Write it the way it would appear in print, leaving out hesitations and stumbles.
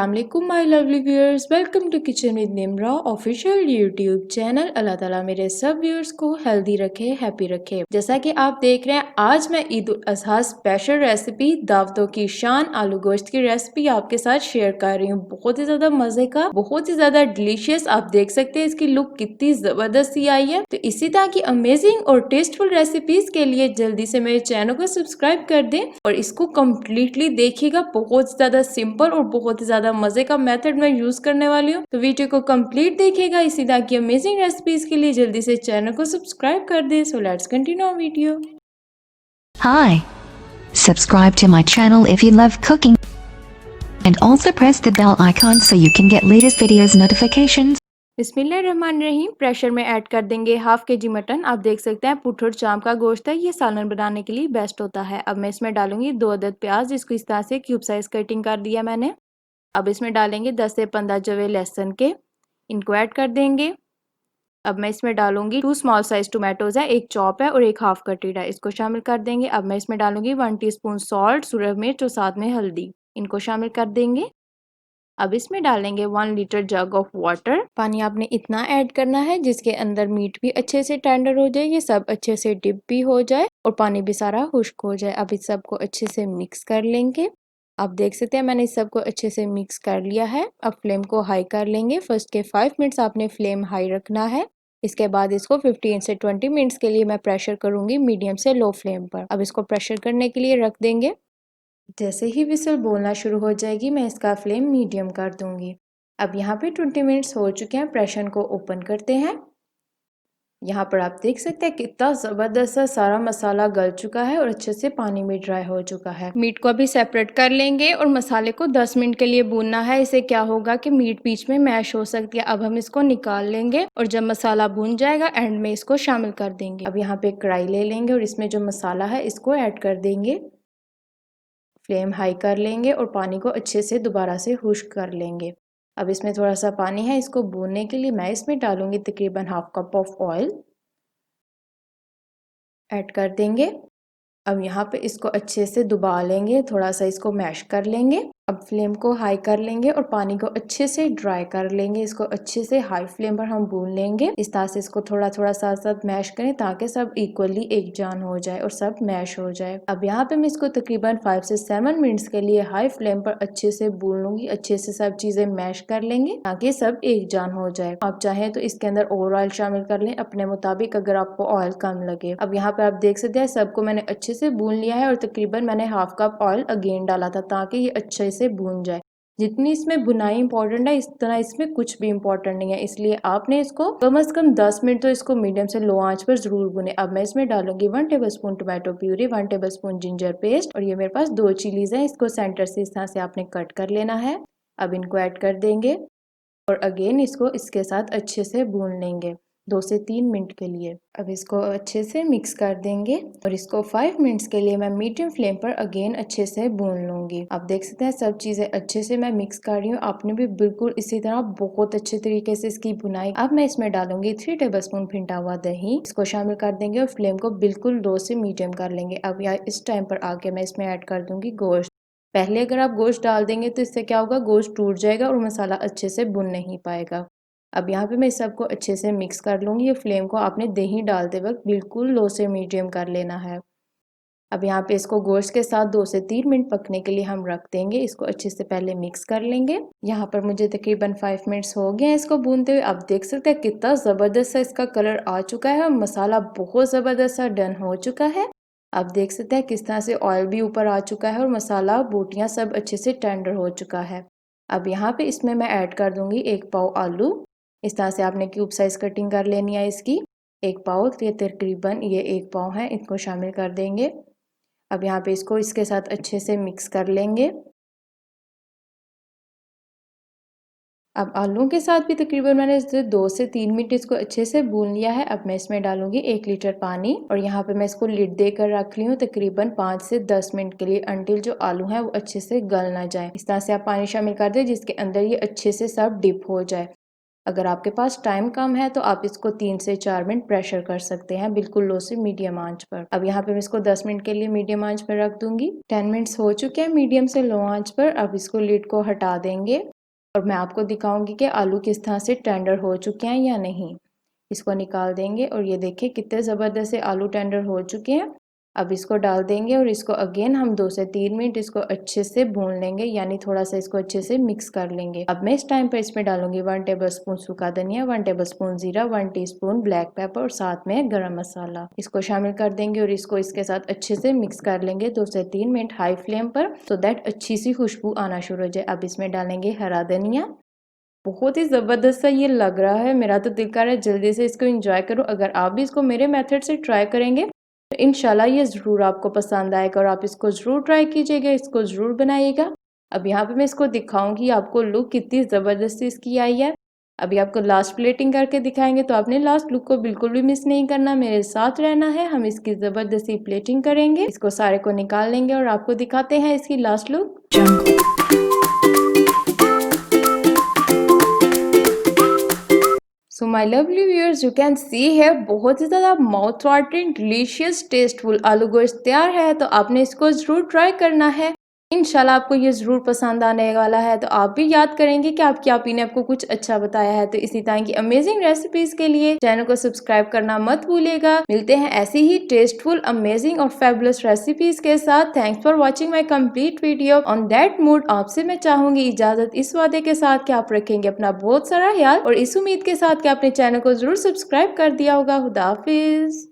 अस्सलाम वालेकुम my lovely viewers, welcome to kitchen with Nimra official YouTube channel. Allah ताला मेरे सब व्यूअर्स को हेल्दी रखे, हैप्पी रखे। जैसा कि आप देख रहे हैं, आज मैं ईद उल अजहा स्पेशल रेसिपी दावतों की शान आलू गोश्त की रेसिपी आपके साथ शेयर कर रही हूँ। बहुत ही ज्यादा मजे का, बहुत ही ज्यादा डिलीशियस। आप देख सकते हैं इसकी लुक कितनी जबरदस्त सी आई है। तो इसी तरह की अमेजिंग और टेस्टफुल रेसिपीज के लिए जल्दी से मेरे चैनल को सब्सक्राइब कर दें और इसको कम्प्लीटली देखिएगा। बहुत ज्यादा सिंपल और बहुत ही ज्यादा मजे का मेथड मैं यूज करने वाली हूँ, तो वीडियो को कंप्लीट देखिएगा। इसी तरह की अमेजिंग रेसिपीज के लिए जल्दी से चैनल को सब्सक्राइब कर दे। So let's continue video. Hi, subscribe to my channel if you love cooking and also press the bell icon so you can get latest videos notifications. बिस्मिल्लाहिर्रहमानिर्रहीम। प्रेशर में add कर देंगे हाफ के जी mutton. आप देख सकते हैं पुठर चाम का गोश्त है, ये सालन बनाने के लिए बेस्ट होता है। अब मैं इसमें डालूंगी 2 अदद प्याज, जिसको इस तरह से क्यूब साइज कटिंग कर दिया मैंने। अब इसमें डालेंगे 10 से 15 जवे लहसुन के, इनको ऐड कर देंगे। अब मैं इसमें डालूंगी 2 स्मॉल साइज टोमेटोज है, एक चॉप है और एक हाफ कटेड है, इसको शामिल कर देंगे। अब मैं इसमें डालूंगी 1 टीस्पून सॉल्ट, सूरज मिर्च और साथ में हल्दी, इनको शामिल कर देंगे। अब इसमें डालेंगे 1 लीटर जग ऑफ वाटर। पानी आपने इतना ऐड करना है जिसके अंदर मीट भी अच्छे से टेंडर हो जाए, ये सब अच्छे से डिप भी हो जाए और पानी भी सारा खुश्क हो जाए। अब इस सबको अच्छे से मिक्स कर लेंगे। आप देख सकते हैं मैंने इस सबको अच्छे से मिक्स कर लिया है। अब फ्लेम को हाई कर लेंगे। फर्स्ट के 5 मिनट्स आपने फ्लेम हाई रखना है। इसके बाद इसको 15 से 20 मिनट्स के लिए मैं प्रेशर करूंगी मीडियम से लो फ्लेम पर। अब इसको प्रेशर करने के लिए रख देंगे। जैसे ही विसल बोलना शुरू हो जाएगी मैं इसका फ्लेम मीडियम कर दूंगी। अब यहाँ पे 20 मिनट्स हो चुके हैं। प्रेशर को ओपन करते हैं। यहाँ पर आप देख सकते हैं कितना ज़बरदस्त सा सारा मसाला गल चुका है और अच्छे से पानी में ड्राई हो चुका है। मीट को अभी सेपरेट कर लेंगे और मसाले को 10 मिनट के लिए भूनना है। इससे क्या होगा कि मीट बीच में मैश हो सकती है। अब हम इसको निकाल लेंगे और जब मसाला भून जाएगा एंड में इसको शामिल कर देंगे। अब यहाँ पे कढ़ाई ले लेंगे और इसमें जो मसाला है इसको ऐड कर देंगे। फ्लेम हाई कर लेंगे और पानी को अच्छे से दोबारा से खुश्क कर लेंगे। अब इसमें थोड़ा सा पानी है, इसको भूनने के लिए मैं इसमें डालूंगी तकरीबन half cup of oil add कर देंगे। अब यहाँ पे इसको अच्छे से दुबा लेंगे, थोड़ा सा इसको मैश कर लेंगे। अब फ्लेम को हाई कर लेंगे और पानी को अच्छे से ड्राई कर लेंगे। इसको अच्छे से हाई फ्लेम पर हम भून लेंगे। इस तरह से इसको थोड़ा थोड़ा साथ साथ मैश करें ताकि सब इक्वली एक जान हो जाए और सब मैश हो जाए। अब यहाँ पे मैं इसको तकरीबन 5 से 7 मिनट्स के लिए हाई फ्लेम पर अच्छे से भून लूंगी। अच्छे से सब चीजें मैश कर लेंगे ताकि सब एक जान हो जाए। आप चाहें तो इसके अंदर और ऑयल शामिल कर लें अपने मुताबिक, अगर आपको ऑयल कम लगे। अब यहाँ पे आप देख सकते हैं सबको मैंने अच्छे से भून लिया है और तकरीबन मैंने हाफ कप ऑयल अगेन डाला था ताकि ये अच्छे से भून जाए। जितनी इसमें भुनाई इंपॉर्टेंट है, इस तरह इसमें कुछ भी इंपॉर्टेंट नहीं है, इसलिए आपने इसको कम से कम 10 मिनट तो इसको मीडियम से लो आंच पर जरूर भुने। अब मैं इसमें डालूंगी 1 tablespoon tomato puree, 1 tablespoon ginger paste और ये मेरे पास 2 चिलीज हैं, इसको सेंटर से इस तरह से आपने कट कर लेना है। अब इनको ऐड कर देंगे और अगेन इसको इसके साथ अच्छे से भून लेंगे 2 से 3 मिनट के लिए। अब इसको अच्छे से मिक्स कर देंगे और इसको 5 मिनट्स के लिए मैं मीडियम फ्लेम पर अगेन अच्छे से भून लूंगी। आप देख सकते हैं सब चीजें अच्छे से मैं मिक्स कर रही हूँ। आपने भी बिल्कुल इसी तरह बहुत अच्छे तरीके से इसकी भुनाई। अब मैं इसमें डालूंगी 3 टेबलस्पून फेंटा हुआ दही, इसको शामिल कर देंगे और फ्लेम को बिल्कुल लो से मीडियम कर लेंगे। अब यहाँ इस टाइम पर आके मैं इसमें ऐड कर दूंगी गोश्त। पहले अगर आप गोश्त डाल देंगे तो इससे क्या होगा, गोश्त टूट जाएगा और मसाला अच्छे से भुन नहीं पाएगा। अब यहाँ पे मैं इस सबको अच्छे से मिक्स कर लूँगी। ये फ्लेम को आपने दही डालते वक्त बिल्कुल लो से मीडियम कर लेना है। अब यहाँ पे इसको गोश्त के साथ 2 से 3 मिनट पकने के लिए हम रख देंगे। इसको अच्छे से पहले मिक्स कर लेंगे। यहाँ पर मुझे तकरीबन 5 मिनट्स हो गए हैं इसको भूनते हुए। आप देख सकते हैं कितना ज़बरदस्त सा इसका कलर आ चुका है और मसाला बहुत ज़बरदस्त सा डन हो चुका है। आप देख सकते हैं किस तरह से ऑयल भी ऊपर आ चुका है और मसाला बोटियाँ सब अच्छे से टेंडर हो चुका है। अब यहाँ पे इसमें मैं ऐड कर दूंगी 1 पाव आलू। इस तरह से आपने क्यूब साइज कटिंग कर लेनी है इसकी। 1 पाव, ये तकरीबन ये 1 पाव है, इनको शामिल कर देंगे। अब यहाँ पे इसको इसके साथ अच्छे से मिक्स कर लेंगे। अब आलू के साथ भी तकरीबन मैंने इसे 2 से 3 मिनट इसको अच्छे से भून लिया है। अब मैं इसमें डालूंगी 1 लीटर पानी और यहाँ पे मैं इसको लिड देकर रख ली हूँ तकरीबन 5 से 10 मिनट के लिए, अंटिल जो आलू है वो अच्छे से गल ना जाए। इस तरह से आप पानी शामिल कर दें जिसके अंदर ये अच्छे से सब डिप हो जाए। अगर आपके पास टाइम कम है तो आप इसको 3 से 4 मिनट प्रेशर कर सकते हैं बिल्कुल लो से मीडियम आंच पर। अब यहाँ पे मैं इसको 10 मिनट के लिए मीडियम आंच पर रख दूंगी। 10 मिनट्स हो चुके हैं मीडियम से लो आंच पर। अब इसको लिड को हटा देंगे और मैं आपको दिखाऊंगी कि आलू किस तरह से टेंडर हो चुके हैं या नहीं। इसको निकाल देंगे और ये देखिए कितने ज़बरदस्त से आलू टेंडर हो चुके हैं। अब इसको डाल देंगे और इसको अगेन हम 2 से 3 मिनट इसको अच्छे से भून लेंगे, यानी थोड़ा सा इसको अच्छे से मिक्स कर लेंगे। अब मैं इस टाइम पर इसमें डालूंगी 1 टेबलस्पून सूखा धनिया, 1 टेबलस्पून जीरा, 1 टीस्पून ब्लैक पेपर और साथ में गरम मसाला। इसको शामिल कर देंगे और इसको इसके साथ अच्छे से मिक्स कर लेंगे 2 से 3 मिनट हाई फ्लेम पर, सो दैट अच्छी सी खुशबू आना शुरू हो जाए। अब इसमें डालेंगे हरा धनिया। बहुत ही ज़बरदस्त सा ये लग रहा है, मेरा तो दिल कर रहा है जल्दी से इसको एंजॉय करूं। अगर आप भी इसको मेरे मेथड से ट्राई करेंगे तो इंशाल्लाह ये ज़रूर आपको पसंद आएगा और आप इसको ज़रूर ट्राई कीजिएगा, इसको ज़रूर बनाइएगा। अब यहाँ पे मैं इसको दिखाऊंगी आपको लुक कितनी ज़बरदस्ती इसकी आई है। अभी आपको लास्ट प्लेटिंग करके दिखाएंगे, तो आपने लास्ट लुक को बिल्कुल भी मिस नहीं करना, मेरे साथ रहना है। हम इसकी ज़बरदस्ती प्लेटिंग करेंगे, इसको सारे को निकाल लेंगे और आपको दिखाते हैं इसकी last look. So my lovely viewers, you can see है बहुत ही ज़्यादा माउथ वाटरिंग डिलीशियस टेस्टफुल आलू गोश्त तैयार है। तो आपने इसको ज़रूर ट्राई करना है, इंशाल्लाह आपको ये ज़रूर पसंद आने वाला है। तो आप भी याद करेंगे कि आपकी आपी ने आपको कुछ अच्छा बताया है। तो इसी तरह की अमेजिंग रेसिपीज़ के लिए चैनल को सब्सक्राइब करना मत भूलिएगा। मिलते हैं ऐसी ही टेस्टफुल, अमेजिंग और फेबुलस रेसिपीज़ के साथ। Thanks for watching my complete video. On that mood आपसे मैं चाहूंगी इजाज़त, इस वादे के साथ कि आप रखेंगे अपना बहुत सारा ख्याल और इस उम्मीद के साथ कि आपने चैनल को ज़रूर सब्सक्राइब कर दिया होगा। खुदा हाफिज़।